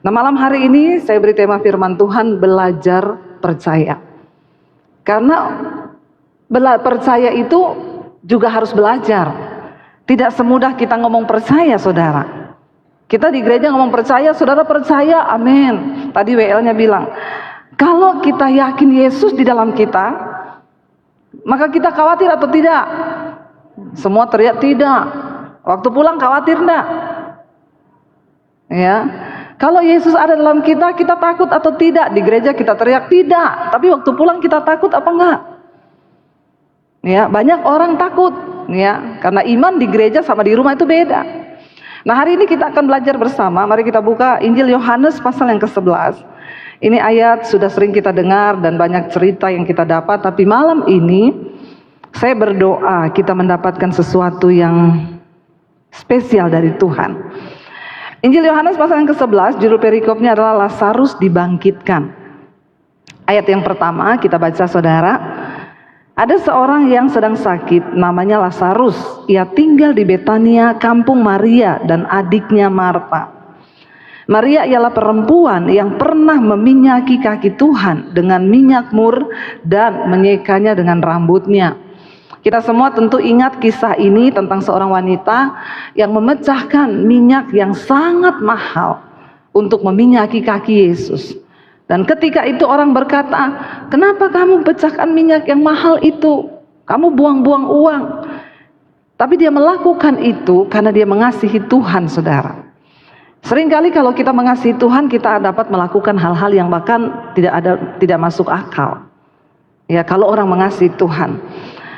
Nah, malam hari ini saya beri tema firman Tuhan, belajar percaya. Karena percaya itu juga harus belajar. Tidak semudah kita ngomong percaya, saudara. Kita di gereja ngomong percaya, saudara percaya, amin. Tadi WL-nya bilang, kalau kita yakin Yesus di dalam kita, maka kita khawatir atau tidak? Semua teriak tidak. Waktu pulang khawatir enggak? Ya. Kalau Yesus ada dalam kita, kita takut atau tidak? Di gereja kita teriak tidak, tapi waktu pulang kita takut apa enggak? Ya, banyak orang takut, ya, karena iman di gereja sama di rumah itu beda. Nah, hari ini kita akan belajar bersama. Mari kita buka Injil Yohanes pasal yang ke-11. Ini ayat sudah sering kita dengar dan banyak cerita yang kita dapat, tapi malam ini saya berdoa kita mendapatkan sesuatu yang spesial dari Tuhan. Injil Yohanes pasal yang ke-11, judul perikopnya adalah Lazarus dibangkitkan. Ayat yang pertama kita baca, saudara. Ada seorang yang sedang sakit, namanya Lazarus. Ia tinggal di Betania, kampung Maria dan adiknya Marta. Maria ialah perempuan yang pernah meminyaki kaki Tuhan dengan minyak mur dan menyekanya dengan rambutnya. Kita semua tentu ingat kisah ini tentang seorang wanita yang memecahkan minyak yang sangat mahal untuk meminyaki kaki Yesus. Dan ketika itu orang berkata, kenapa kamu pecahkan minyak yang mahal itu? Kamu buang-buang uang. Tapi dia melakukan itu karena dia mengasihi Tuhan, saudara. Seringkali kalau kita mengasihi Tuhan, kita dapat melakukan hal-hal yang bahkan tidak masuk akal. Ya, kalau orang mengasihi Tuhan.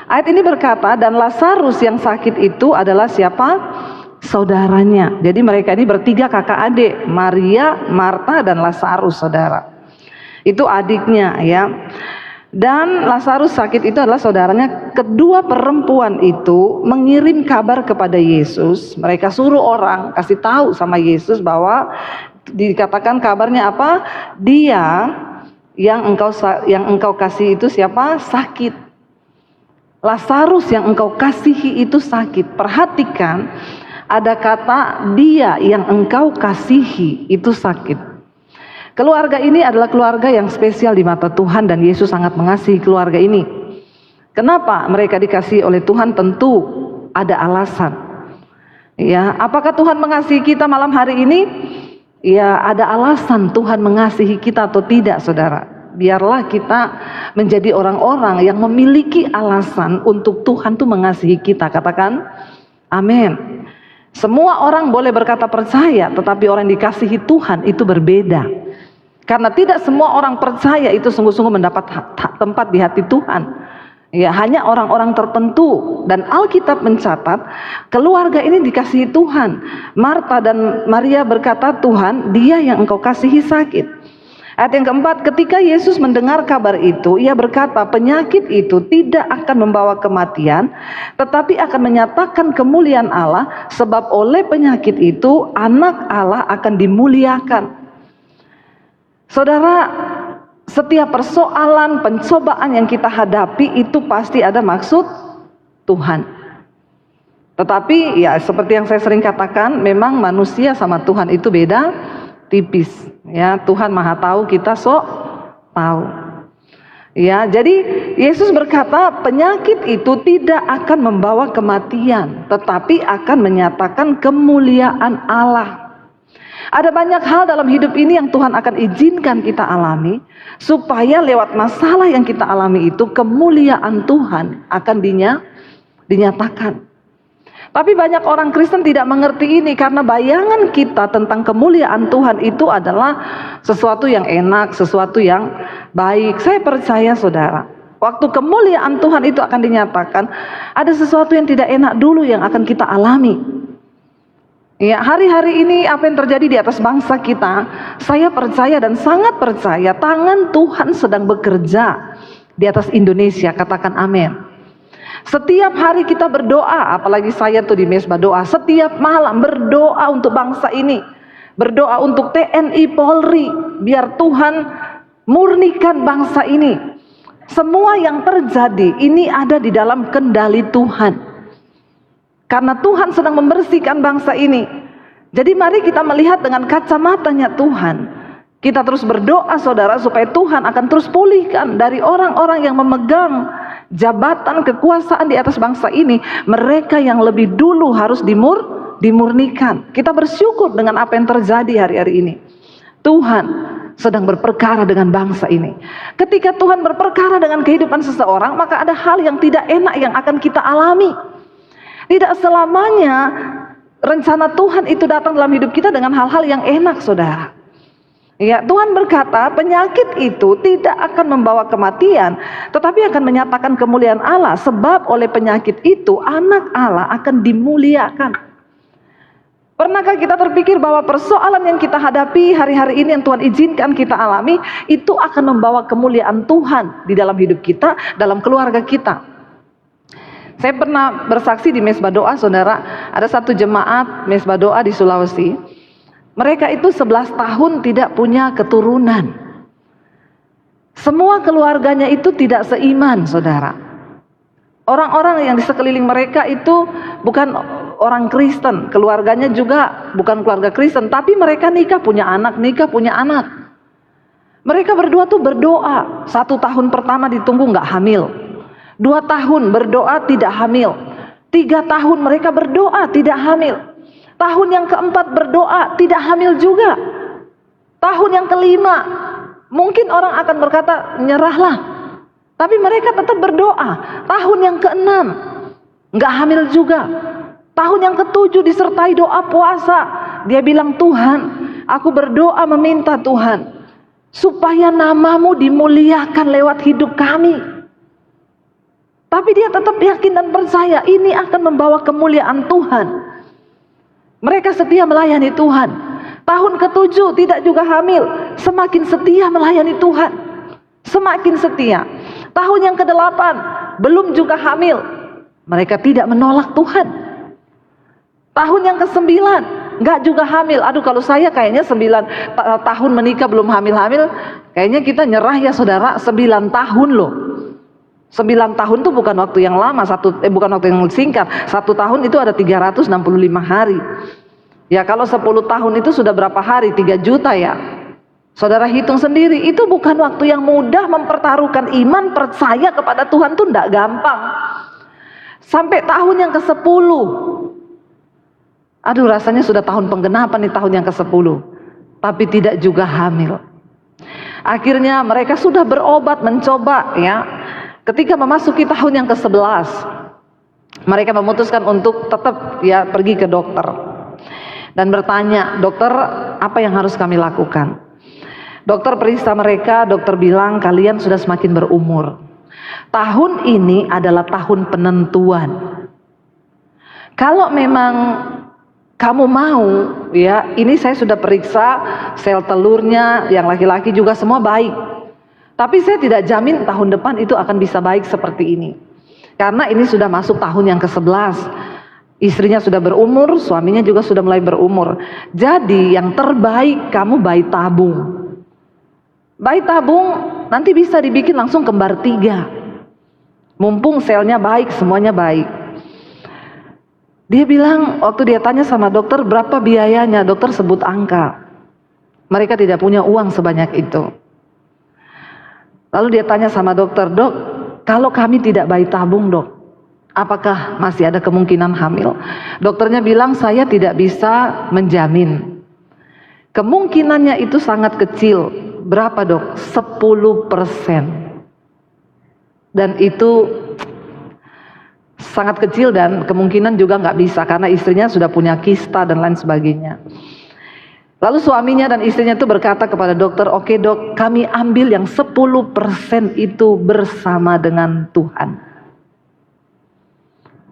Ayat ini berkata, dan Lazarus yang sakit itu adalah siapa? Saudaranya. Jadi mereka ini bertiga kakak adik, Maria, Marta, dan Lazarus, saudara. Itu adiknya, ya. Dan Lazarus sakit itu adalah saudaranya. Kedua perempuan itu mengirim kabar kepada Yesus. Mereka suruh orang kasih tahu sama Yesus bahwa dikatakan kabarnya apa? Dia yang engkau kasih itu siapa? Sakit. Lazarus yang engkau kasihi itu sakit. Perhatikan, ada kata dia yang engkau kasihi itu sakit. Keluarga ini adalah keluarga yang spesial di mata Tuhan dan Yesus sangat mengasihi keluarga ini. Kenapa mereka dikasihi oleh Tuhan? Tentu ada alasan. Ya, apakah Tuhan mengasihi kita malam hari ini? Ya, ada alasan Tuhan mengasihi kita atau tidak, saudara. Biarlah kita menjadi orang-orang yang memiliki alasan untuk Tuhan tuh mengasihi kita. Katakan amin. Semua orang boleh berkata percaya, tetapi orang yang dikasihi Tuhan itu berbeda. Karena tidak semua orang percaya itu sungguh-sungguh mendapat tempat di hati Tuhan. Ya, hanya orang-orang tertentu. Dan Alkitab mencatat keluarga ini dikasihi Tuhan. Marta dan Maria berkata, Tuhan, dia yang engkau kasihi sakit. Ayat yang keempat, ketika Yesus mendengar kabar itu, ia berkata, penyakit itu tidak akan membawa kematian, tetapi akan menyatakan kemuliaan Allah, sebab oleh penyakit itu anak Allah akan dimuliakan. Saudara, setiap persoalan, pencobaan yang kita hadapi itu pasti ada maksud Tuhan. Tetapi ya seperti yang saya sering katakan, memang manusia sama Tuhan itu beda tipis. Ya, Tuhan Maha tahu, kita sok tahu. Ya, jadi Yesus berkata penyakit itu tidak akan membawa kematian, tetapi akan menyatakan kemuliaan Allah. Ada banyak hal dalam hidup ini yang Tuhan akan izinkan kita alami, supaya lewat masalah yang kita alami itu kemuliaan Tuhan akan dinyatakan. Tapi banyak orang Kristen tidak mengerti ini karena bayangan kita tentang kemuliaan Tuhan itu adalah sesuatu yang enak, sesuatu yang baik. Saya percaya, saudara, waktu kemuliaan Tuhan itu akan dinyatakan, ada sesuatu yang tidak enak dulu yang akan kita alami. Ya, hari-hari ini apa yang terjadi di atas bangsa kita, saya percaya dan sangat percaya tangan Tuhan sedang bekerja di atas Indonesia. Katakan amin. Setiap hari kita berdoa, apalagi saya tuh di Mesbah doa, setiap malam berdoa untuk bangsa ini, berdoa untuk TNI Polri, biar Tuhan murnikan bangsa ini. Semua yang terjadi ini ada di dalam kendali Tuhan. Karena Tuhan sedang membersihkan bangsa ini. Jadi mari kita melihat dengan kacamatanya Tuhan. Kita terus berdoa saudara supaya Tuhan akan terus pulihkan dari orang-orang yang memegang jabatan kekuasaan di atas bangsa ini. Mereka yang lebih dulu harus dimurnikan. Kita bersyukur dengan apa yang terjadi hari-hari ini. Tuhan sedang berperkara dengan bangsa ini. Ketika Tuhan berperkara dengan kehidupan seseorang, maka ada hal yang tidak enak yang akan kita alami. Tidak selamanya rencana Tuhan itu datang dalam hidup kita dengan hal-hal yang enak, saudara. Ya, Tuhan berkata penyakit itu tidak akan membawa kematian, tetapi akan menyatakan kemuliaan Allah. Sebab oleh penyakit itu anak Allah akan dimuliakan. Pernahkah kita terpikir bahwa persoalan yang kita hadapi hari-hari ini yang Tuhan izinkan kita alami, itu akan membawa kemuliaan Tuhan di dalam hidup kita, dalam keluarga kita. Saya pernah bersaksi di Mesbah Doa, saudara. Ada satu jemaat Mesbah Doa di Sulawesi. Mereka itu 11 tahun tidak punya keturunan. Semua keluarganya itu tidak seiman, saudara. Orang-orang yang di sekeliling mereka itu bukan orang Kristen. Keluarganya juga bukan keluarga Kristen. Tapi mereka nikah punya anak. Mereka berdua tuh berdoa. 1 tahun pertama ditunggu nggak hamil. 2 tahun berdoa tidak hamil. 3 tahun mereka berdoa tidak hamil. Tahun yang keempat berdoa tidak hamil juga. Tahun yang kelima mungkin orang akan berkata nyerahlah, tapi mereka tetap berdoa. Tahun yang keenam nggak hamil juga. Tahun yang ketujuh disertai doa puasa. Dia bilang, Tuhan, aku berdoa meminta Tuhan supaya namamu dimuliakan lewat hidup kami. Tapi dia tetap yakin dan percaya ini akan membawa kemuliaan Tuhan. Mereka setia melayani Tuhan. Tahun ke-7 tidak juga hamil. Semakin setia melayani Tuhan. Semakin setia. Tahun yang ke-8 belum juga hamil. Mereka tidak menolak Tuhan. Tahun yang ke-9 enggak juga hamil. Aduh, kalau saya kayaknya 9 tahun menikah belum hamil-hamil, kayaknya kita nyerah ya saudara. 9 tahun loh. 9 tahun itu bukan waktu yang lama, bukan waktu yang singkat. 1 tahun itu ada 365 hari. Ya kalau 10 tahun itu sudah berapa hari? 3 juta ya. Saudara hitung sendiri, itu bukan waktu yang mudah. Mempertaruhkan iman, percaya kepada Tuhan itu tidak gampang. Sampai tahun yang ke-10. Aduh, rasanya sudah tahun penggenapan nih, tahun yang ke-10. Tapi tidak juga hamil. Akhirnya mereka sudah berobat, mencoba ya. Ketika memasuki tahun yang ke-11, mereka memutuskan untuk tetap ya pergi ke dokter dan bertanya, dokter, apa yang harus kami lakukan? Dokter periksa mereka, dokter bilang kalian sudah semakin berumur. Tahun ini adalah tahun penentuan. Kalau memang kamu mau, ya ini saya sudah periksa sel telurnya, yang laki-laki juga semua baik. Tapi saya tidak jamin tahun depan itu akan bisa baik seperti ini. Karena ini sudah masuk tahun yang ke-11. Istrinya sudah berumur, suaminya juga sudah mulai berumur. Jadi yang terbaik kamu bayi tabung. Bayi tabung nanti bisa dibikin langsung kembar 3. Mumpung selnya baik, semuanya baik. Dia bilang, waktu dia tanya sama dokter berapa biayanya, dokter sebut angka. Mereka tidak punya uang sebanyak itu. Lalu dia tanya sama dokter, dok, kalau kami tidak bayi tabung dok, apakah masih ada kemungkinan hamil? Dokternya bilang, saya tidak bisa menjamin. Kemungkinannya itu sangat kecil. Berapa dok? 10%. Dan itu sangat kecil dan kemungkinan juga nggak bisa karena istrinya sudah punya kista dan lain sebagainya. Lalu suaminya dan istrinya itu berkata kepada dokter, oke dok, kami ambil yang 10% itu bersama dengan Tuhan.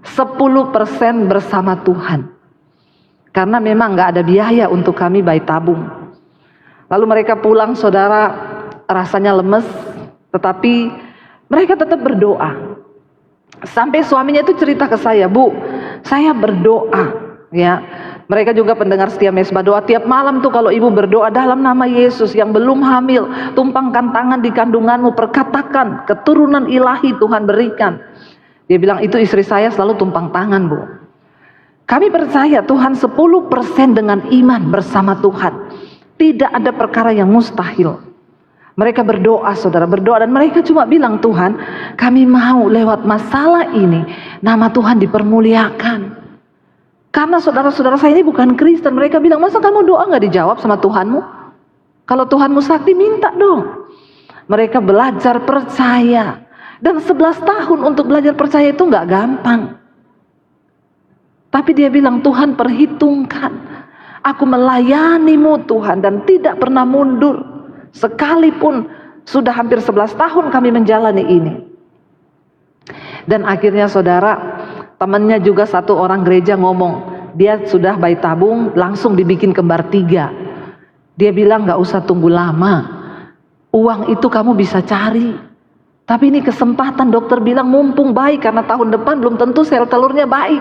10% bersama Tuhan. Karena memang nggak ada biaya untuk kami bayi tabung. Lalu mereka pulang, saudara, rasanya lemes, tetapi mereka tetap berdoa. Sampai suaminya itu cerita ke saya, Bu, saya berdoa, ya. Mereka juga pendengar setia Mesbah Doa. Tiap malam tuh kalau ibu berdoa dalam nama Yesus yang belum hamil, tumpangkan tangan di kandunganmu, perkatakan keturunan ilahi Tuhan berikan. Dia bilang itu istri saya selalu tumpang tangan, Bu. Kami percaya Tuhan 10% dengan iman bersama Tuhan. Tidak ada perkara yang mustahil. Mereka berdoa, saudara, berdoa, dan mereka cuma bilang, Tuhan, kami mau lewat masalah ini nama Tuhan dipermuliakan. Karena saudara-saudara saya ini bukan Kristen. Mereka bilang, masa kamu doa gak dijawab sama Tuhanmu? Kalau Tuhanmu sakti, minta dong. Mereka belajar percaya. Dan 11 tahun untuk belajar percaya itu gak gampang. Tapi dia bilang, Tuhan perhitungkan. Aku melayanimu Tuhan dan tidak pernah mundur. Sekalipun sudah hampir 11 tahun kami menjalani ini. Dan akhirnya saudara, temannya juga satu orang gereja ngomong, dia sudah bayi tabung, langsung dibikin kembar 3. Dia bilang gak usah tunggu lama, uang itu kamu bisa cari. Tapi ini kesempatan, dokter bilang mumpung baik, karena tahun depan belum tentu sel telurnya baik.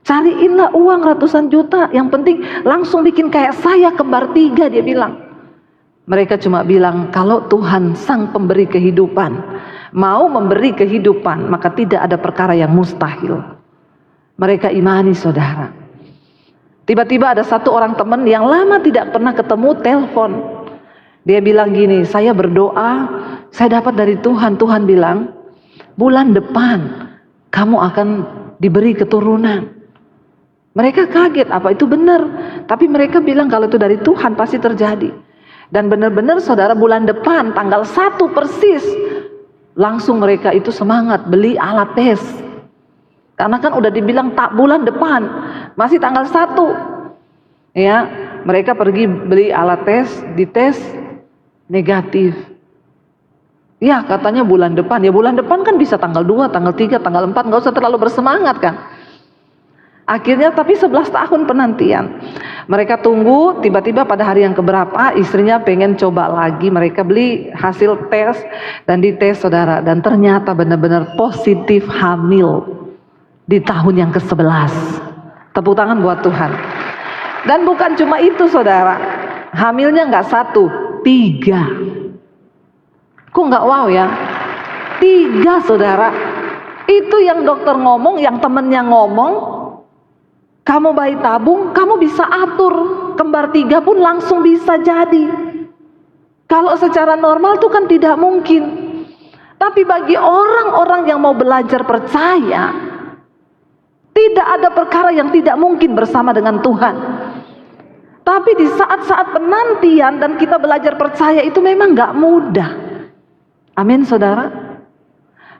Cariinlah uang ratusan juta, yang penting langsung bikin kayak saya kembar 3, dia bilang. Mereka cuma bilang, kalau Tuhan sang pemberi kehidupan mau memberi kehidupan, maka tidak ada perkara yang mustahil. Mereka imani, saudara. Tiba-tiba ada satu orang teman yang lama tidak pernah ketemu, telepon. Dia bilang gini, saya berdoa, saya dapat dari Tuhan. Tuhan bilang, bulan depan kamu akan diberi keturunan. Mereka kaget, apa itu benar? Tapi mereka bilang kalau itu dari Tuhan pasti terjadi. Dan benar-benar saudara, bulan depan tanggal 1 persis, langsung mereka itu semangat beli alat tes. Karena kan udah dibilang tak bulan depan, masih tanggal 1. Ya, mereka pergi beli alat tes, dites negatif. Ya, katanya bulan depan. Ya bulan depan kan bisa tanggal 2, tanggal 3, tanggal 4, nggak usah terlalu bersemangat kan. Akhirnya tapi 11 tahun penantian. Mereka tunggu, tiba-tiba pada hari yang keberapa istrinya pengen coba lagi. Mereka beli hasil tes dan dites, saudara. Dan ternyata benar-benar positif hamil di tahun yang ke-11. Tepuk tangan buat Tuhan. Dan bukan cuma itu, saudara. Hamilnya nggak 1, 3. Kok nggak wow ya? 3, saudara. Itu yang dokter ngomong, yang temennya ngomong, kamu bayi tabung, kamu bisa atur. Kembar 3 pun langsung bisa jadi. Kalau secara normal itu kan tidak mungkin. Tapi bagi orang-orang yang mau belajar percaya, tidak ada perkara yang tidak mungkin bersama dengan Tuhan. Tapi di saat-saat penantian dan kita belajar percaya itu memang gak mudah. Amin, saudara.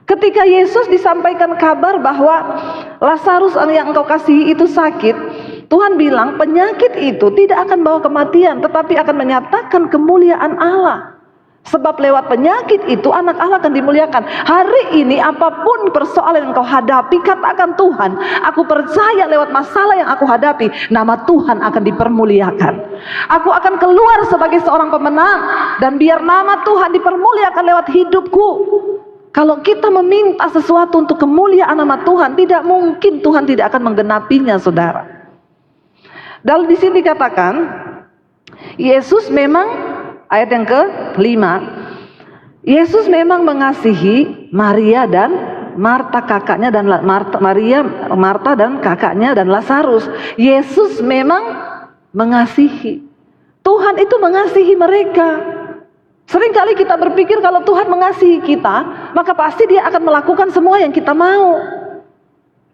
Ketika Yesus disampaikan kabar bahwa Lazarus yang engkau kasihi itu sakit, Tuhan bilang penyakit itu tidak akan bawa kematian, tetapi akan menyatakan kemuliaan Allah. Sebab lewat penyakit itu anak Allah akan dimuliakan. Hari ini apapun persoalan yang engkau hadapi, katakan Tuhan, aku percaya lewat masalah yang aku hadapi, nama Tuhan akan dipermuliakan. Aku akan keluar sebagai seorang pemenang, dan biar nama Tuhan dipermuliakan lewat hidupku. Kalau kita meminta sesuatu untuk kemuliaan nama Tuhan, tidak mungkin Tuhan tidak akan menggenapinya, saudara. Dan di sini dikatakan, Yesus memang, ayat yang ke-5, Yesus memang mengasihi Maria dan Marta kakaknya, dan Marta dan kakaknya dan Lazarus. Yesus memang mengasihi. Tuhan itu mengasihi mereka. Seringkali kita berpikir kalau Tuhan mengasihi kita, maka pasti Dia akan melakukan semua yang kita mau.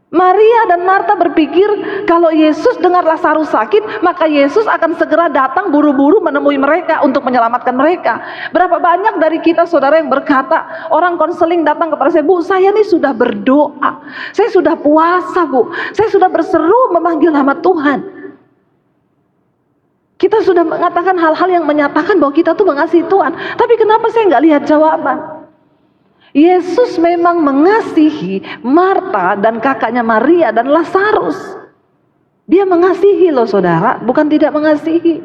Maria dan Marta berpikir kalau Yesus dengar Lazarus sakit, maka Yesus akan segera datang buru-buru menemui mereka untuk menyelamatkan mereka. Berapa banyak dari kita, saudara, yang berkata, orang konseling datang kepada saya, Bu, saya ini sudah berdoa, saya sudah puasa, Bu, saya sudah berseru memanggil nama Tuhan. Kita sudah mengatakan hal-hal yang menyatakan bahwa kita tuh mengasihi Tuhan. Tapi kenapa saya nggak lihat jawaban? Yesus memang mengasihi Marta dan kakaknya Maria dan Lazarus. Dia mengasihi loh, saudara, bukan tidak mengasihi.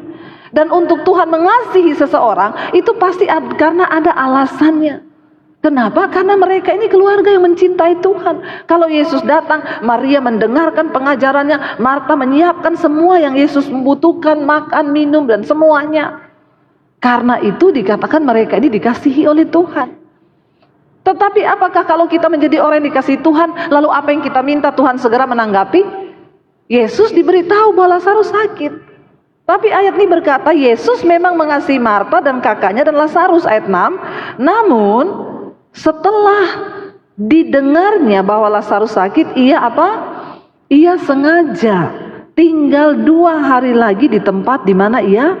Dan untuk Tuhan mengasihi seseorang, itu pasti karena ada alasannya. Kenapa? Karena mereka ini keluarga yang mencintai Tuhan. Kalau Yesus datang, Maria mendengarkan pengajarannya, Marta menyiapkan semua yang Yesus membutuhkan, makan, minum, dan semuanya. Karena itu dikatakan mereka ini dikasihi oleh Tuhan. Tetapi apakah kalau kita menjadi orang yang dikasihi Tuhan, lalu apa yang kita minta Tuhan segera menanggapi? Yesus diberitahu bahwa Lazarus sakit. Tapi ayat ini berkata Yesus memang mengasihi Marta dan kakaknya dan Lazarus, ayat 6. Namun setelah didengarnya bahwa Lazarus sakit, ia apa? Ia sengaja tinggal 2 hari lagi di tempat di mana ia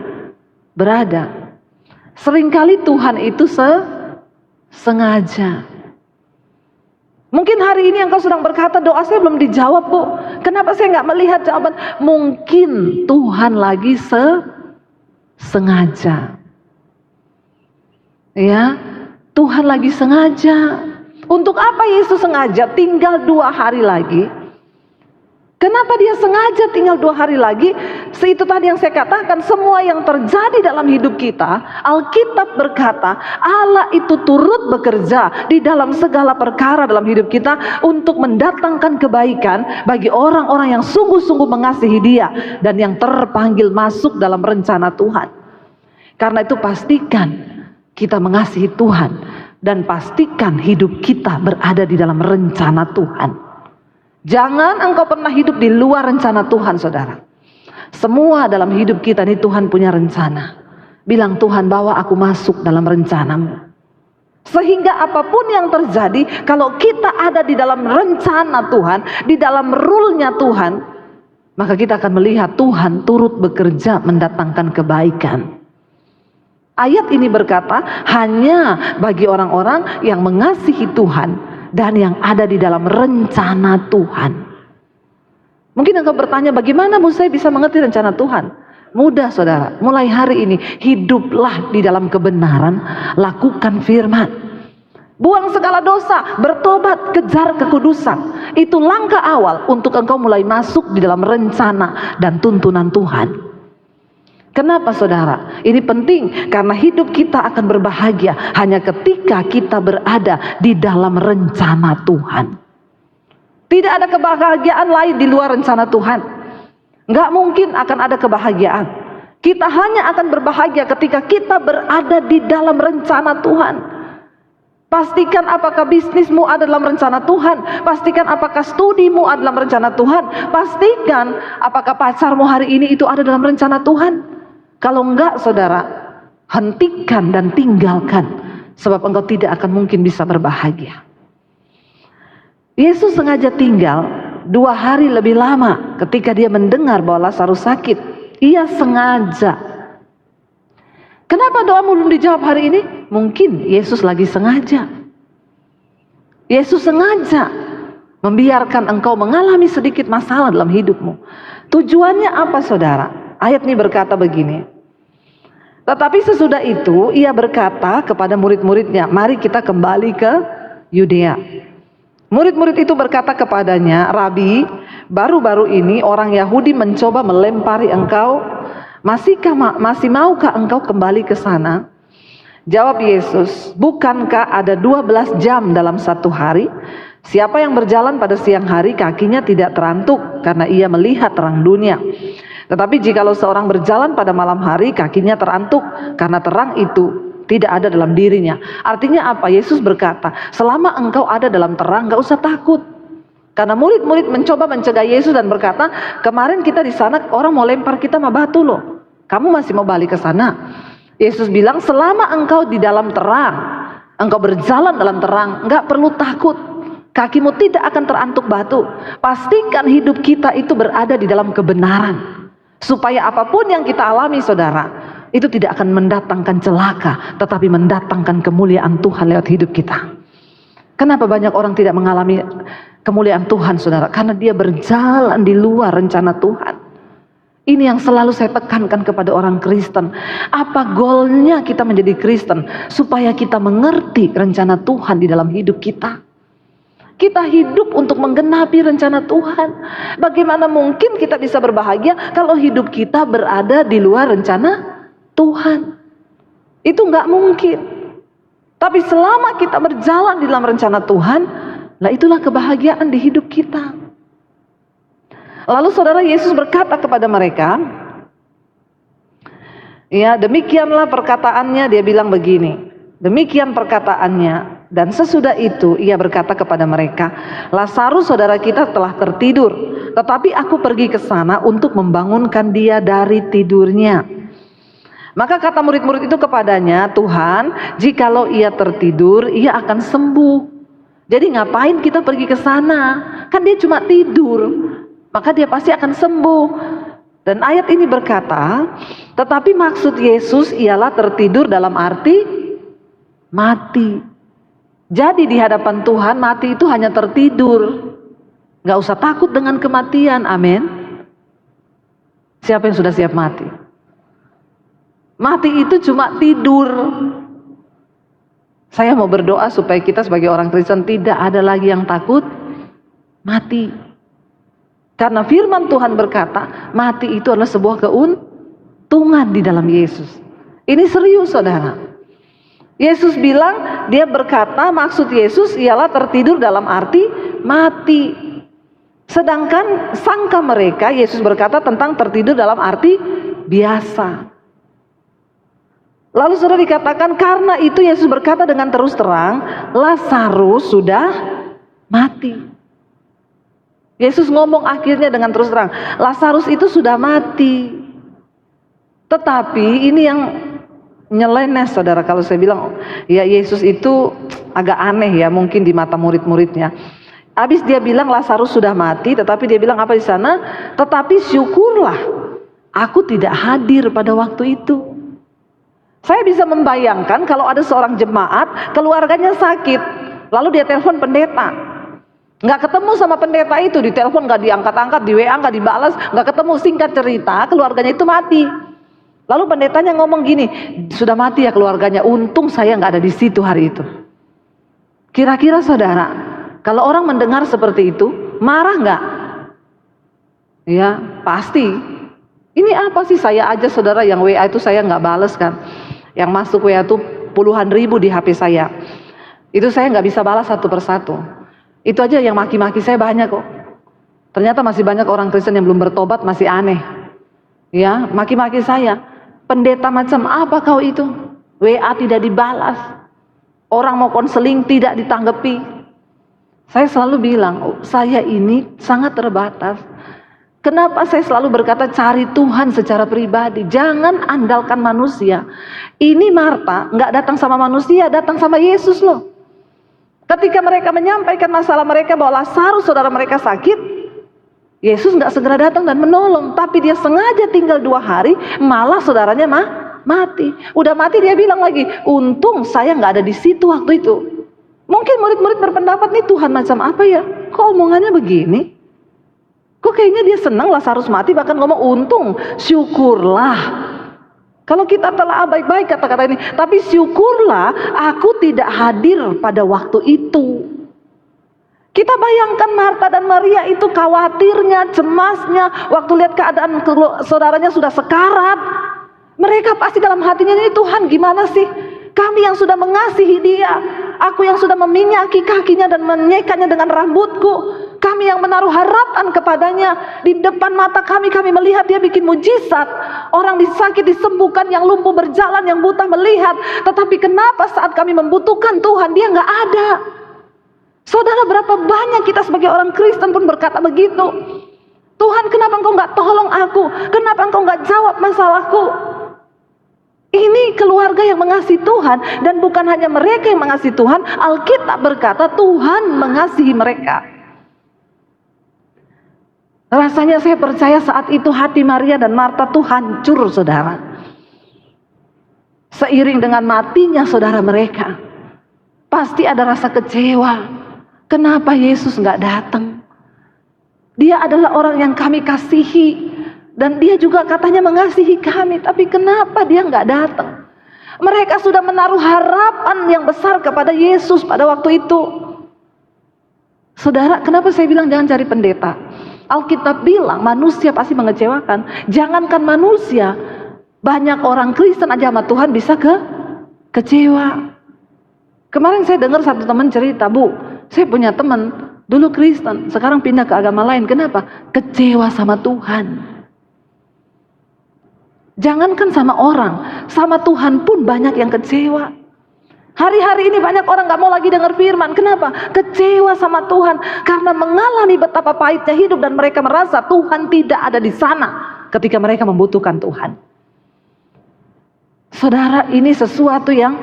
berada. Seringkali Tuhan itu sengaja. Mungkin hari ini engkau sedang berkata, doa saya belum dijawab, Bu. Kenapa saya nggak melihat jawaban? Mungkin Tuhan lagi sengaja. Ya, Tuhan lagi sengaja. Untuk apa Yesus sengaja tinggal 2 hari lagi? Kenapa dia sengaja tinggal 2 hari lagi? Itu tadi yang saya katakan, semua yang terjadi dalam hidup kita, Alkitab berkata Allah itu turut bekerja di dalam segala perkara dalam hidup kita untuk mendatangkan kebaikan bagi orang-orang yang sungguh-sungguh mengasihi Dia dan yang terpanggil masuk dalam rencana Tuhan. Karena itu pastikan kita mengasihi Tuhan dan pastikan hidup kita berada di dalam rencana Tuhan. Jangan engkau pernah hidup di luar rencana Tuhan, saudara. Semua dalam hidup kita ini Tuhan punya rencana. Bilang, Tuhan, bawa aku masuk dalam rencanamu. Sehingga apapun yang terjadi, kalau kita ada di dalam rencana Tuhan, di dalam rule-nya Tuhan, maka kita akan melihat Tuhan turut bekerja mendatangkan kebaikan. Ayat ini berkata, hanya bagi orang-orang yang mengasihi Tuhan dan yang ada di dalam rencana Tuhan. Mungkin engkau bertanya, bagaimana saya bisa mengerti rencana Tuhan? Mudah, saudara. Mulai hari ini hiduplah di dalam kebenaran, lakukan firman, buang segala dosa, bertobat, kejar kekudusan. Itu langkah awal untuk engkau mulai masuk di dalam rencana dan tuntunan Tuhan. Kenapa, saudara? Ini penting karena hidup kita akan berbahagia hanya ketika kita berada di dalam rencana Tuhan. Tidak ada kebahagiaan lain di luar rencana Tuhan. Nggak mungkin akan ada kebahagiaan. Kita hanya akan berbahagia ketika kita berada di dalam rencana Tuhan. Pastikan apakah bisnismu ada dalam rencana Tuhan. Pastikan apakah studimu ada dalam rencana Tuhan. Pastikan apakah pacarmu hari ini itu ada dalam rencana Tuhan. Kalau enggak, saudara, hentikan dan tinggalkan, sebab engkau tidak akan mungkin bisa berbahagia. Yesus sengaja tinggal 2 hari lebih lama ketika dia mendengar bahwa Lazarus sakit. Ia sengaja. Kenapa doamu belum dijawab hari ini? Mungkin Yesus lagi sengaja. Yesus sengaja membiarkan engkau mengalami sedikit masalah dalam hidupmu. Tujuannya apa, saudara? Ayat ini berkata begini. Tetapi sesudah itu ia berkata kepada murid-muridnya, mari kita kembali ke Yudea. Murid-murid itu berkata kepadanya, Rabi, baru-baru ini orang Yahudi mencoba melempari engkau. Masih maukah engkau kembali ke sana? Jawab Yesus, bukankah ada 12 jam dalam satu hari? Siapa yang berjalan pada siang hari kakinya tidak terantuk karena ia melihat terang dunia. Tetapi jikalau seorang berjalan pada malam hari, kakinya terantuk karena terang itu tidak ada dalam dirinya. Artinya apa? Yesus berkata, selama engkau ada dalam terang, gak usah takut. Karena murid-murid mencoba mencegah Yesus dan berkata, kemarin kita di sana orang mau lempar kita sama batu loh. Kamu masih mau balik ke sana? Yesus bilang, selama engkau di dalam terang, engkau berjalan dalam terang, gak perlu takut. Kakimu tidak akan terantuk batu. Pastikan hidup kita itu berada di dalam kebenaran. Supaya apapun yang kita alami, saudara, itu tidak akan mendatangkan celaka, tetapi mendatangkan kemuliaan Tuhan lewat hidup kita. Kenapa banyak orang tidak mengalami kemuliaan Tuhan, saudara? Karena dia berjalan di luar rencana Tuhan. Ini yang selalu saya tekankan kepada orang Kristen. Apa goalnya kita menjadi Kristen? Supaya kita mengerti rencana Tuhan di dalam hidup kita. Kita hidup untuk menggenapi rencana Tuhan. Bagaimana mungkin kita bisa berbahagia kalau hidup kita berada di luar rencana Tuhan? Itu nggak mungkin. Tapi selama kita berjalan di dalam rencana Tuhan, lah itulah kebahagiaan di hidup kita. Lalu saudara, Yesus berkata kepada mereka, ya demikianlah perkataannya, dia bilang begini. Demikian perkataannya, dan sesudah itu ia berkata kepada mereka, Lazarus saudara kita telah tertidur, tetapi aku pergi ke sana untuk membangunkan dia dari tidurnya. Maka kata murid-murid itu kepadanya, Tuhan, jikalau ia tertidur, ia akan sembuh. Jadi ngapain kita pergi ke sana? Kan dia cuma tidur, maka dia pasti akan sembuh. Dan ayat ini berkata, tetapi maksud Yesus ialah tertidur dalam arti mati. Jadi di hadapan Tuhan mati itu hanya tertidur. Gak usah takut dengan kematian, amin. Siapa yang sudah siap mati? Mati itu cuma tidur. Saya mau berdoa supaya kita sebagai orang Kristen tidak ada lagi yang takut mati. Karena firman Tuhan berkata, mati itu adalah sebuah keuntungan di dalam Yesus. Ini serius saudara. Yesus bilang, dia berkata maksud Yesus ialah tertidur dalam arti mati. Sedangkan sangka mereka, Yesus berkata tentang tertidur dalam arti biasa. Lalu sudah dikatakan karena itu Yesus berkata dengan terus terang, Lazarus sudah mati. Yesus ngomong akhirnya dengan terus terang, Lazarus itu sudah mati. Tetapi ini yang nyeleneh saudara, kalau saya bilang ya Yesus itu agak aneh ya mungkin di mata murid-muridnya. Habis dia bilang Lazarus sudah mati, tetapi dia bilang apa di sana? Tetapi syukurlah aku tidak hadir pada waktu itu. Saya bisa membayangkan kalau ada seorang jemaat keluarganya sakit, lalu dia telepon pendeta, nggak ketemu sama pendeta itu, di telepon nggak diangkat-angkat, di WA nggak dibalas, nggak ketemu. Singkat cerita keluarganya itu mati. Lalu pendetanya ngomong gini, sudah mati ya keluarganya, untung saya nggak ada di situ hari itu. Kira-kira saudara, kalau orang mendengar seperti itu, marah nggak? Ya pasti. Ini apa sih, saya aja saudara yang WA itu saya nggak bales kan. Yang masuk WA itu puluhan ribu di HP saya. Itu saya nggak bisa balas satu persatu. Itu aja yang maki-maki saya banyak kok. Ternyata masih banyak orang Kristen yang belum bertobat, masih aneh. Ya, maki-maki saya. Pendeta macam apa kau itu? WA tidak dibalas. Orang mau konseling tidak ditanggapi. Saya selalu bilang, saya ini sangat terbatas. Kenapa saya selalu berkata cari Tuhan secara pribadi, jangan andalkan manusia. Ini Marta nggak datang sama manusia, datang sama Yesus loh. Ketika mereka menyampaikan masalah mereka bahwa Lazarus saudara mereka sakit, Yesus nggak segera datang dan menolong, tapi dia sengaja tinggal 2 hari, malah saudaranya mati. Udah mati dia bilang lagi, untung saya nggak ada di situ waktu itu. Mungkin murid-murid berpendapat nih Tuhan macam apa ya? Kok omongannya begini? Kok kayaknya dia senang Lazarus mati, bahkan ngomong untung, syukurlah. Kalau kita telah baik-baik kata-kata ini, tapi syukurlah aku tidak hadir pada waktu itu. Kita bayangkan Marta dan Maria itu khawatirnya, cemasnya, waktu lihat keadaan saudaranya sudah sekarat. Mereka pasti dalam hatinya, ini Tuhan gimana sih? Kami yang sudah mengasihi dia, aku yang sudah meminyaki kakinya dan menyekanya dengan rambutku, kami yang menaruh harapan kepadanya. Di depan mata kami melihat dia bikin mujizat. Orang disakit disembuhkan, yang lumpuh berjalan, yang buta melihat. Tetapi kenapa saat kami membutuhkan Tuhan, dia nggak ada? Saudara, berapa banyak kita sebagai orang Kristen pun berkata begitu. Tuhan, kenapa engkau nggak tolong aku? Kenapa engkau nggak jawab masalahku? Ini keluarga yang mengasihi Tuhan, dan bukan hanya mereka yang mengasihi Tuhan. Alkitab berkata Tuhan mengasihi mereka. Rasanya saya percaya saat itu hati Maria dan Marta tuh hancur saudara. Seiring dengan matinya saudara mereka, pasti ada rasa kecewa. Kenapa Yesus nggak datang? Dia adalah orang yang kami kasihi, dan dia juga katanya mengasihi kami, tapi kenapa dia nggak datang? Mereka sudah menaruh harapan yang besar kepada Yesus pada waktu itu. Saudara, kenapa saya bilang jangan cari pendeta? Alkitab bilang manusia pasti mengecewakan. Jangankan manusia, banyak orang Kristen aja sama Tuhan bisa kecewa. Kemarin saya dengar satu teman cerita, Bu, saya punya teman dulu Kristen, sekarang pindah ke agama lain. Kenapa? Kecewa sama Tuhan. Jangankan sama orang, sama Tuhan pun banyak yang kecewa. Hari-hari ini banyak orang gak mau lagi dengar firman. Kenapa? Kecewa sama Tuhan. Karena mengalami betapa pahitnya hidup dan mereka merasa Tuhan tidak ada di sana ketika mereka membutuhkan Tuhan. Saudara, ini sesuatu yang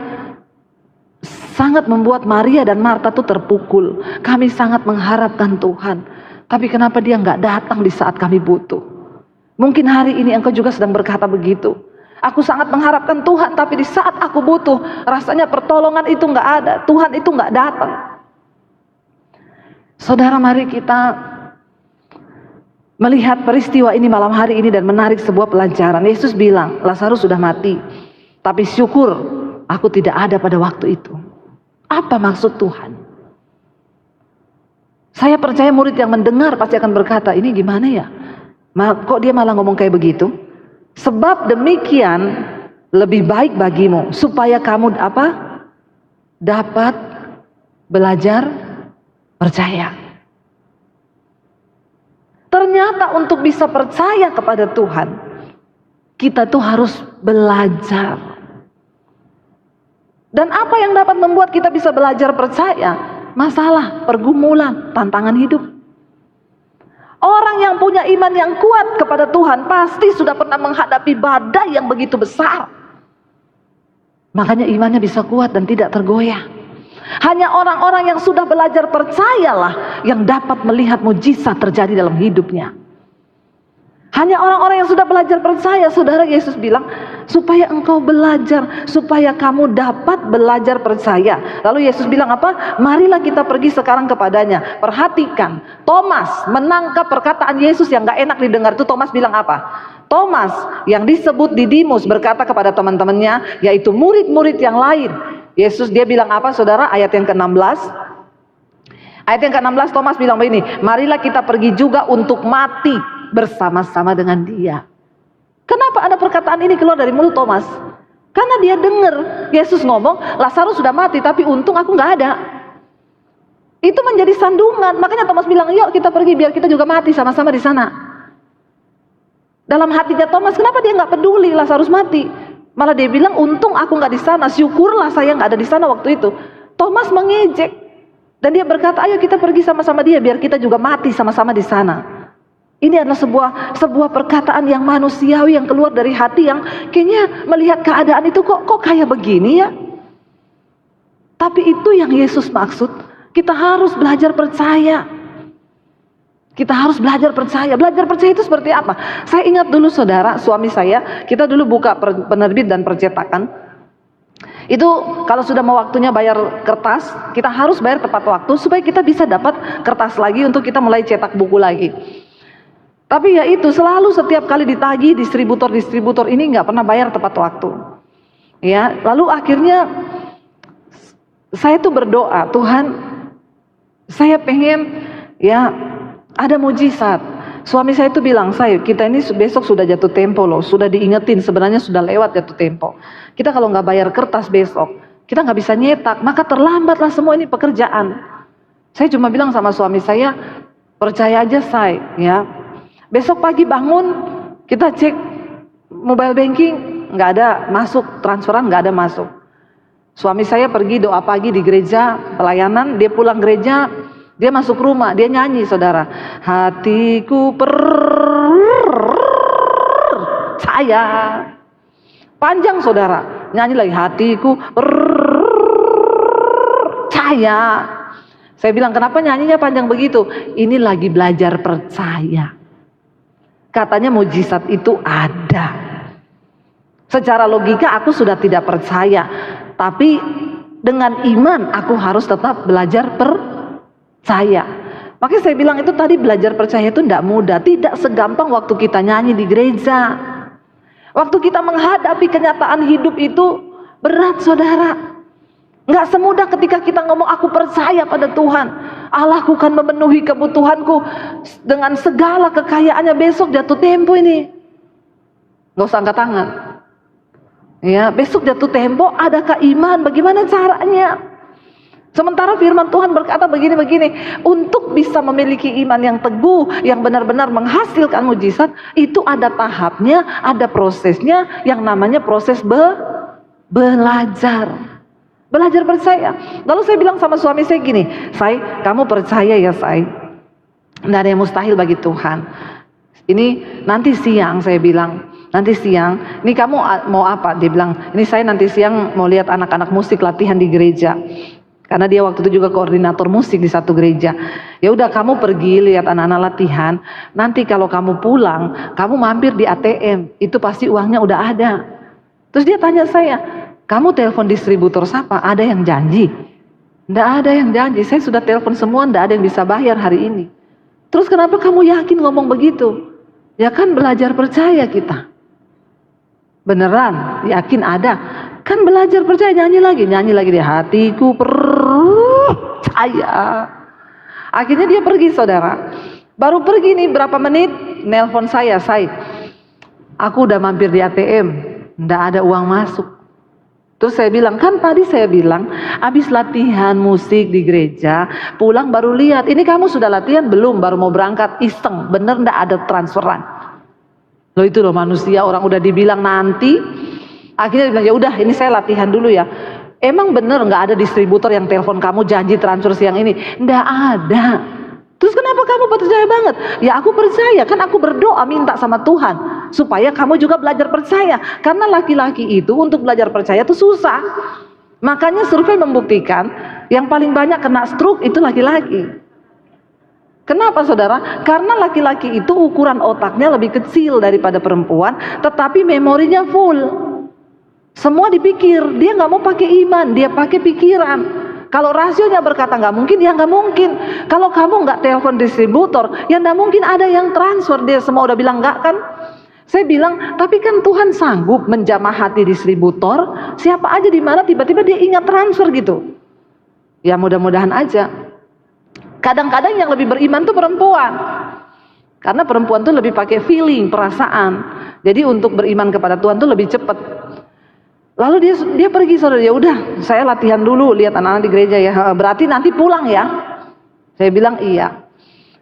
sangat membuat Maria dan Marta tuh terpukul. Kami sangat mengharapkan Tuhan, tapi kenapa dia gak datang di saat kami butuh? Mungkin hari ini engkau juga sedang berkata begitu. Aku sangat mengharapkan Tuhan, tapi di saat aku butuh, rasanya pertolongan itu gak ada. Tuhan itu gak datang. Saudara, mari kita melihat peristiwa ini malam hari ini dan menarik sebuah pelajaran. Yesus bilang, Lazarus sudah mati, tapi syukur aku tidak ada pada waktu itu. Apa maksud Tuhan? Saya percaya murid yang mendengar pasti akan berkata, ini gimana ya? Kok dia malah ngomong kayak begitu? Sebab demikian lebih baik bagimu supaya kamu dapat belajar percaya. Ternyata untuk bisa percaya kepada Tuhan, kita tuh harus belajar. Dan apa yang dapat membuat kita bisa belajar percaya? Masalah, pergumulan, tantangan hidup. Orang yang punya iman yang kuat kepada Tuhan pasti sudah pernah menghadapi badai yang begitu besar. Makanya imannya bisa kuat dan tidak tergoyah. Hanya orang-orang yang sudah belajar percayalah yang dapat melihat mujizat terjadi dalam hidupnya. Hanya orang-orang yang sudah belajar percaya. Saudara, Yesus bilang supaya engkau belajar, supaya kamu dapat belajar percaya. Lalu Yesus bilang apa? Marilah kita pergi sekarang kepadanya. Perhatikan, Thomas menangkap perkataan Yesus yang gak enak didengar. Itu Thomas bilang apa? Thomas yang disebut Didimus berkata kepada teman-temannya, yaitu murid-murid yang lain. Yesus dia bilang apa, saudara? Ayat yang ke-16. Ayat yang ke-16 Thomas bilang begini, marilah kita pergi juga untuk mati bersama-sama dengan dia. Kenapa ada perkataan ini keluar dari mulut Thomas? Karena dia dengar Yesus ngomong, Lazarus sudah mati, tapi untung aku gak ada. Itu menjadi sandungan. Makanya Thomas bilang, yuk kita pergi biar kita juga mati sama-sama di sana. Dalam hatinya Thomas, kenapa dia gak peduli Lazarus mati? Malah dia bilang, untung aku gak di sana, syukurlah saya gak ada di sana waktu itu. Thomas mengejek dan dia berkata, ayo kita pergi sama-sama dia biar kita juga mati sama-sama di sana. Ini adalah sebuah perkataan yang manusiawi yang keluar dari hati yang kayaknya melihat keadaan itu kok kayak begini ya. Tapi itu yang Yesus maksud. Kita harus belajar percaya. Kita harus belajar percaya. Belajar percaya itu seperti apa? Saya ingat dulu saudara, suami saya, kita dulu buka penerbit dan percetakan. Itu kalau sudah mau waktunya bayar kertas, kita harus bayar tepat waktu supaya kita bisa dapat kertas lagi untuk kita mulai cetak buku lagi. Tapi ya itu selalu setiap kali ditagih distributor ini nggak pernah bayar tepat waktu. Ya, lalu akhirnya saya tuh berdoa, Tuhan, saya pengen ya ada mujizat. Suami saya tuh bilang, kita ini besok sudah jatuh tempo loh, sudah diingetin sebenarnya sudah lewat jatuh tempo. Kita kalau nggak bayar kertas besok, kita nggak bisa nyetak, maka terlambatlah semua ini pekerjaan. Saya cuma bilang sama suami saya, percaya aja ya. Besok pagi bangun, kita cek mobile banking, nggak ada masuk, transferan nggak ada masuk. Suami saya pergi doa pagi di gereja, pelayanan, dia pulang gereja, dia masuk rumah, dia nyanyi saudara. Hatiku percaya. Panjang saudara, nyanyi lagi, hatiku percaya. Saya bilang, kenapa nyanyinya panjang begitu? Ini lagi belajar percaya. Katanya mujizat itu ada. Secara logika aku sudah tidak percaya, tapi dengan iman aku harus tetap belajar percaya. Makanya saya bilang itu tadi belajar percaya itu tidak mudah. Tidak segampang waktu kita nyanyi di gereja. Waktu kita menghadapi kenyataan hidup itu berat saudara. Nggak semudah ketika kita ngomong aku percaya pada Tuhan. Allah akan memenuhi kebutuhanku dengan segala kekayaannya. Besok jatuh tempo ini. Nggak usah angkat tangan. Ya, besok jatuh tempo, adakah iman? Bagaimana caranya? Sementara firman Tuhan berkata begini-begini. Untuk bisa memiliki iman yang teguh, yang benar-benar menghasilkan mujizat, itu ada tahapnya, ada prosesnya yang namanya proses belajar. Belajar percaya. Lalu saya bilang sama suami saya gini, Say, kamu percaya ya Say, nggak ada yang mustahil bagi Tuhan. Ini nanti siang, saya bilang, nanti siang, ini kamu mau apa? Dia bilang, ini saya nanti siang mau lihat anak-anak musik latihan di gereja. Karena dia waktu itu juga koordinator musik di satu gereja. Ya udah, kamu pergi lihat anak-anak latihan. Nanti kalau kamu pulang, kamu mampir di ATM, itu pasti uangnya udah ada. Terus dia tanya saya, kamu telepon distributor siapa? Ada yang janji? Nggak ada yang janji. Saya sudah telepon semua, nggak ada yang bisa bayar hari ini. Terus kenapa kamu yakin ngomong begitu? Ya kan belajar percaya kita. Beneran, yakin ada. Kan belajar percaya, nyanyi lagi di hatiku percaya. Akhirnya dia pergi, saudara. Baru pergi nih berapa menit, nelpon saya, aku udah mampir di ATM, nggak ada uang masuk. Terus saya bilang, kan tadi saya bilang, habis latihan musik di gereja, pulang baru lihat, ini kamu sudah latihan belum? Baru mau berangkat, iseng, bener nggak ada transferan. Loh itu loh manusia, orang udah dibilang nanti. Akhirnya dia bilang, ya udah ini saya latihan dulu ya. Emang bener nggak ada distributor yang telepon kamu janji transfer siang ini? Nggak ada. Terus kenapa kamu percaya banget? Ya aku percaya, kan aku berdoa minta sama Tuhan supaya kamu juga belajar percaya. Karena laki-laki itu untuk belajar percaya itu susah. Makanya survei membuktikan yang paling banyak kena stroke itu laki-laki. Kenapa saudara? Karena laki-laki itu ukuran otaknya lebih kecil daripada perempuan, tetapi memorinya full. Semua dipikir, dia nggak mau pakai iman, dia pakai pikiran. Kalau rasionya berkata nggak mungkin, ya nggak mungkin. Kalau kamu nggak telepon distributor, ya nggak mungkin ada yang transfer. Dia semua udah bilang nggak kan? Saya bilang, tapi kan Tuhan sanggup menjamah hati distributor. Siapa aja di mana tiba-tiba dia ingat transfer gitu. Ya mudah-mudahan aja. Kadang-kadang yang lebih beriman tuh perempuan. Karena perempuan tuh lebih pakai feeling, perasaan. Jadi untuk beriman kepada Tuhan tuh lebih cepat. Lalu dia pergi, saudara. Ya udah, saya latihan dulu lihat anak-anak di gereja ya. Berarti nanti pulang ya. Saya bilang iya.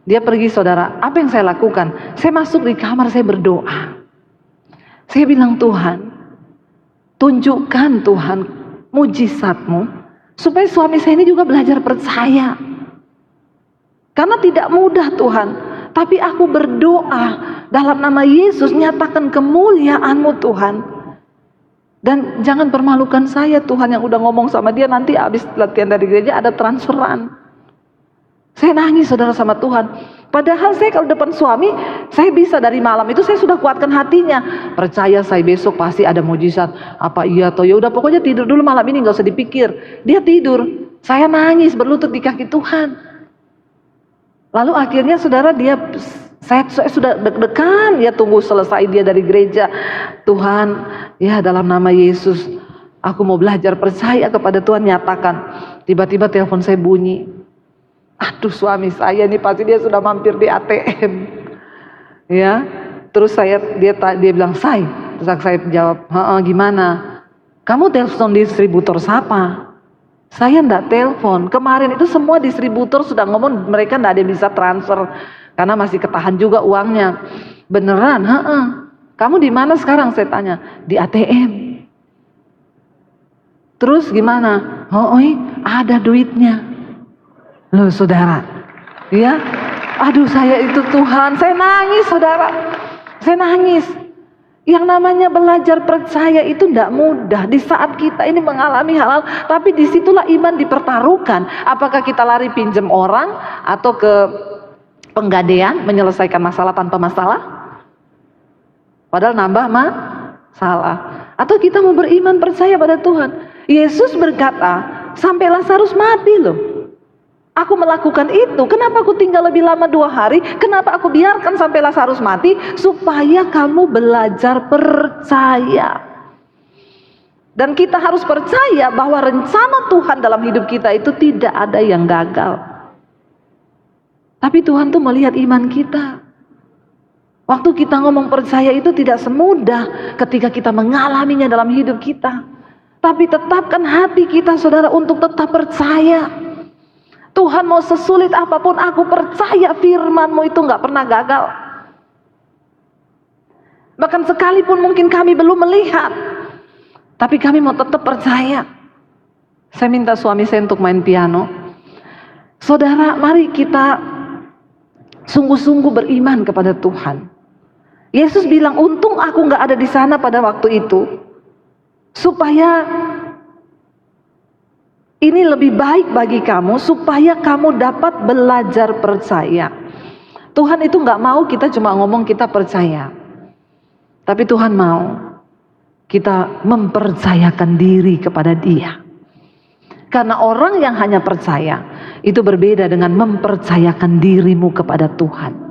Dia pergi, saudara. Apa yang saya lakukan? Saya masuk di kamar, saya berdoa. Saya bilang, Tuhan, tunjukkan Tuhan mujizat-Mu supaya suami saya ini juga belajar percaya. Karena tidak mudah Tuhan. Tapi aku berdoa dalam nama Yesus, nyatakan kemuliaan-Mu Tuhan. Dan jangan permalukan saya Tuhan, yang udah ngomong sama dia nanti habis latihan dari gereja ada transferan. Saya nangis, saudara, sama Tuhan. Padahal saya kalau depan suami, saya bisa dari malam itu saya sudah kuatkan hatinya. Percaya saya besok pasti ada mujizat. Apa iya atau ya udah pokoknya tidur dulu malam ini, nggak usah dipikir. Dia tidur, saya nangis berlutut di kaki Tuhan. Lalu akhirnya saudara saya sudah deg-degan ya, tunggu selesai dia dari gereja. Tuhan, ya dalam nama Yesus, aku mau belajar percaya kepada Tuhan, nyatakan. Tiba-tiba telepon saya bunyi. Aduh, suami saya nih pasti dia sudah mampir di ATM. Ya, terus dia bilang, terus saya jawab, gimana? Kamu telepon distributor siapa? Saya enggak telepon. Kemarin itu semua distributor sudah ngomong mereka enggak ada yang bisa transfer. Karena masih ketahan juga uangnya. Beneran? Kamu di mana sekarang? Saya tanya. Di ATM. Terus gimana? Ada duitnya. Loh saudara. Ya. Aduh, saya itu Tuhan. Saya nangis, saudara. Saya nangis. Yang namanya belajar percaya itu tidak mudah. Di saat kita ini mengalami hal-hal, tapi disitulah iman dipertaruhkan. Apakah kita lari pinjam orang atau ke penggadean menyelesaikan masalah tanpa masalah, padahal nambah masalah. Atau kita mau beriman percaya pada Tuhan. Yesus berkata, sampai Lazarus mati loh, aku melakukan itu. Kenapa aku tinggal lebih lama 2 hari? Kenapa aku biarkan sampai Lazarus mati? Supaya kamu belajar percaya. Dan kita harus percaya bahwa rencana Tuhan dalam hidup kita itu tidak ada yang gagal. Tapi Tuhan tuh melihat iman kita. Waktu kita ngomong percaya itu tidak semudah ketika kita mengalaminya dalam hidup kita. Tapi tetapkan hati kita, saudara, untuk tetap percaya. Tuhan mau sesulit apapun, aku percaya firman-Mu itu gak pernah gagal. Bahkan sekalipun mungkin kami belum melihat, tapi kami mau tetap percaya. Saya minta suami saya untuk main piano. Saudara, mari kita sungguh-sungguh beriman kepada Tuhan. Yesus bilang, untung aku gak ada di sana pada waktu itu, supaya ini lebih baik bagi kamu, supaya kamu dapat belajar percaya. Tuhan itu gak mau kita cuma ngomong kita percaya, tapi Tuhan mau kita mempercayakan diri kepada Dia. Karena orang yang hanya percaya itu berbeda dengan mempercayakan dirimu kepada Tuhan.